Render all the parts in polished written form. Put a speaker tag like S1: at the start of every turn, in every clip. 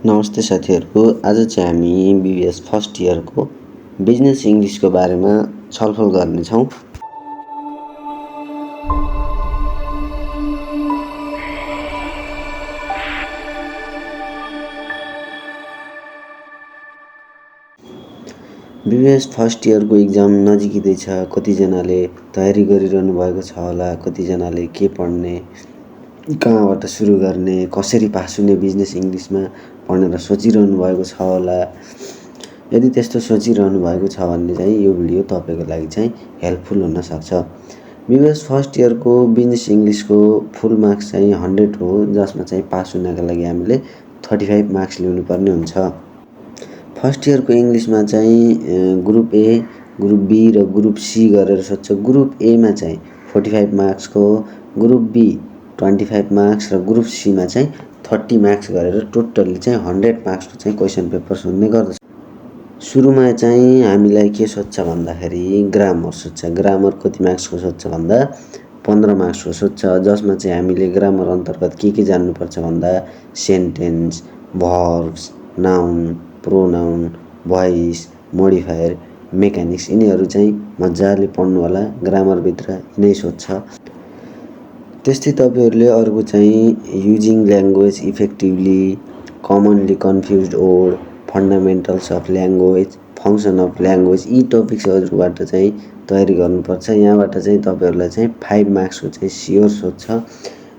S1: नमस्ते साथीहरूको। आज चाहिँ हामी बिबिएस फर्स्ट इयरको बिजनेस इङ्ग्लिसको बारेमा छलफल गर्नेछौँ। बिबिएस फर्स्ट इयरको इक्जाम नजिकै छ। कतिजनाले तयारी गरिरहनु भएको छ होला, कतिजनाले के पढ्ने, कहाँबाट सुरु गर्ने, कसरी पास हुने बिजनेस इङ्ग्लिसमा भनेर सोचिरहनु भएको छ होला। यदि त्यस्तो सोचिरहनु भएको छ भने चाहिँ यो भिडियो तपाईँको लागि चाहिँ हेल्पफुल हुनसक्छ। बिबिएस फर्स्ट इयरको बिजनेस इङ्ग्लिसको फुल मार्क्स चाहिँ 100 हो, जसमा चाहिँ पास हुनका लागि हामीले 35 मार्क्स ल्याउनुपर्ने हुन्छ। फर्स्ट इयरको इङ्ग्लिसमा चाहिँ ग्रुप ए, ग्रुप बी र ग्रुप सी गरेर सोध्छ। ग्रुप एमा चाहिँ 45 मार्क्सको, ग्रुप बी 25 मार्क्स र ग्रुप सीमा चाहिँ 30 मार्क्स गरेर टोटल्ली चाहिँ 100 मार्क्सको चाहिँ क्वेसन पेपर सोध्ने गर्दछ। सुरुमा चाहिँ हामीलाई के सोध्छ भन्दाखेरि ग्रामर सोध्छ। ग्रामर कति मार्क्सको सोध्छ भन्दा 15 मार्क्सको सोध्छ, जसमा चाहिँ हामीले ग्रामर अन्तर्गत के जान्नुपर्छ भन्दा sentence, verbs, noun, pronoun, voice, modifier, mechanics यिनीहरू चाहिँ मजाले पढ्नु होला। ग्रामरभित्र यिनै सोध्छ। त्यस्तै तपाईँहरूले अर्को चाहिँ using language effectively, commonly confused word, fundamentals of language, function of language यी टपिक्सहरूबाट चाहिँ तयारी गर्नुपर्छ। यहाँबाट चाहिँ तपाईँहरूलाई चाहिँ 5 मार्क्सको चाहिँ स्योर सोध्छ।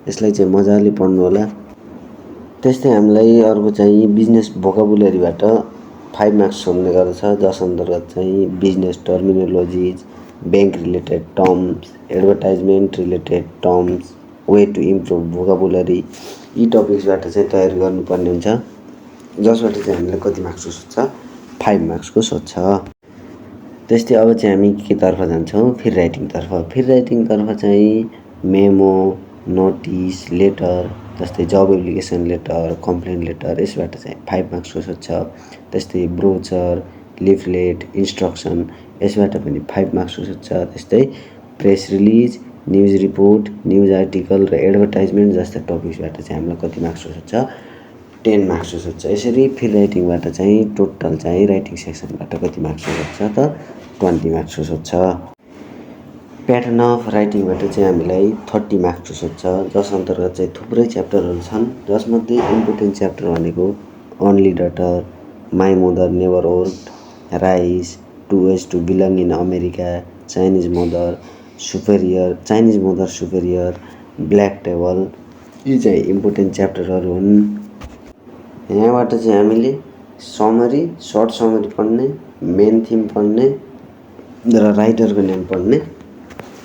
S1: यसलाई चाहिँ मजाले पढ्नु होला। त्यस्तै हामीलाई अर्को चाहिँ बिजनेस भोकाबुलरीबाट 5 मार्क्स सोध्ने गर्दछ, जस अन्तर्गत चाहिँ business terminologies, bank related terms, advertisement related terms, way to improve vocabulary यी टपिक्सबाट चाहिँ तयारी गर्नुपर्ने हुन्छ, जसबाट चाहिँ हामीलाई कति मार्क्सको सोध्छ 5 मार्क्सको सोध्छ। त्यस्तै अब चाहिँ हामी के तर्फ जान्छौँ, फिर राइटिङतर्फ। फिर राइटिङतर्फ चाहिँ मेमो, नोटिस, लेटर जस्तै जब एप्लिकेसन लेटर, कम्प्लेन लेटर यसबाट चाहिँ 5 मार्क्सको सोध्छ। त्यस्तै ब्रोचर, लिफलेट, इन्स्ट्रक्सन यसबाट पनि 5 मार्क्सको सोध्छ। त्यस्तै press release, news report, news article र एडभर्टाइजमेन्ट जस्ता टपिक्सबाट चाहिँ हामीलाई कति मार्क्सको सोध्छ 10 मार्क्सको सोध्छ। यसरी फिर राइटिङबाट चाहिँ टोटल चाहिँ राइटिङ सेक्सनबाट कति मार्क्सको सोध्छ त 20 मार्क्सको सोध्छ। प्याटर्न अफ राइटिङबाट चाहिँ हामीलाई 30 मार्क्सको सोध्छ, जस अन्तर्गत चाहिँ थुप्रै च्याप्टरहरू छन्, जसमध्ये इम्पोर्टेन्ट च्याप्टर भनेको only daughter, my mother never worked, rice, 2 ways to belong in America, Chinese mother superior, black table यी चाहिँ इम्पोर्टेन्ट च्याप्टरहरू हुन्। यहाँबाट चाहिँ हामीले समरी, सर्ट समरी पढ्ने, मेन थिम पढ्ने र राइटरको नेम पढ्ने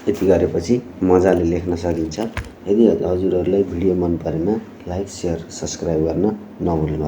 S1: यति गरेपछि मजाले लेख्न सकिन्छ। यदि हजुरहरूलाई भिडियो मन परेमा लाइक, सेयर, सब्सक्राइब गर्न नभुल्नु।